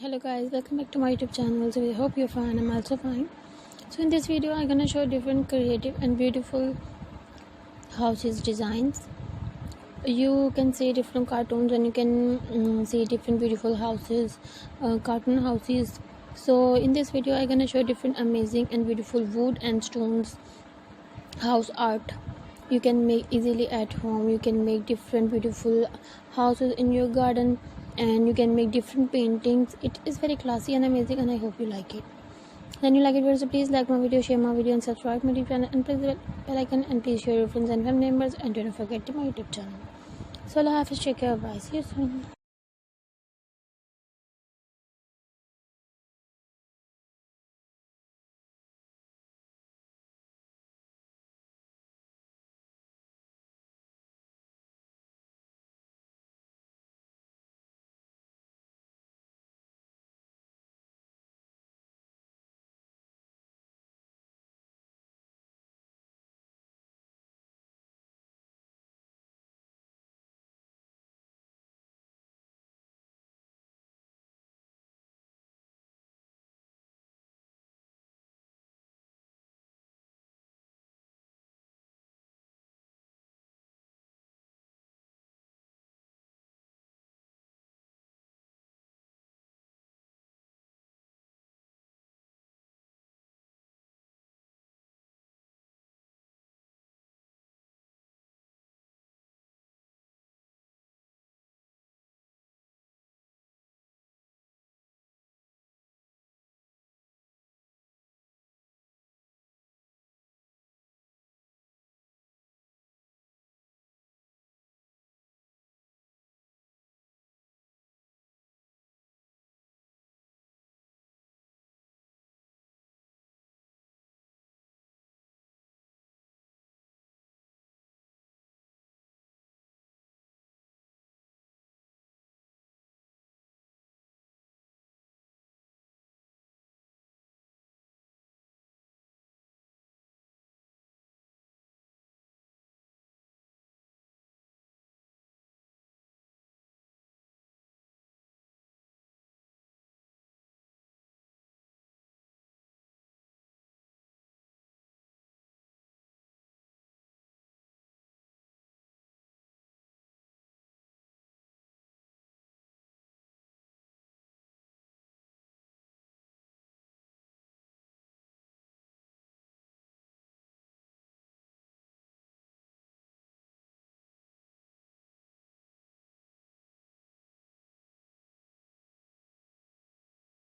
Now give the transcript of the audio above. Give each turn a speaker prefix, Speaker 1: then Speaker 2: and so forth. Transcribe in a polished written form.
Speaker 1: Hello guys, welcome back to my YouTube channel. So I hope you're fine. I'm also fine. So in this video I'm gonna show different creative and beautiful houses designs. You can see different cartoons and you can see different beautiful houses, cartoon houses. So in this video I'm gonna show different amazing and beautiful wood and stones house art you can make easily at home. You can make different beautiful houses in your garden and you can make different paintings. It is very classy and amazing and I hope you like it. Then you like it, so please like my video, share my video and subscribe my YouTube channel and press the bell icon and please share your friends and family members and don't forget to my YouTube channel. So Allah Hafiz, take care, bye, see you soon.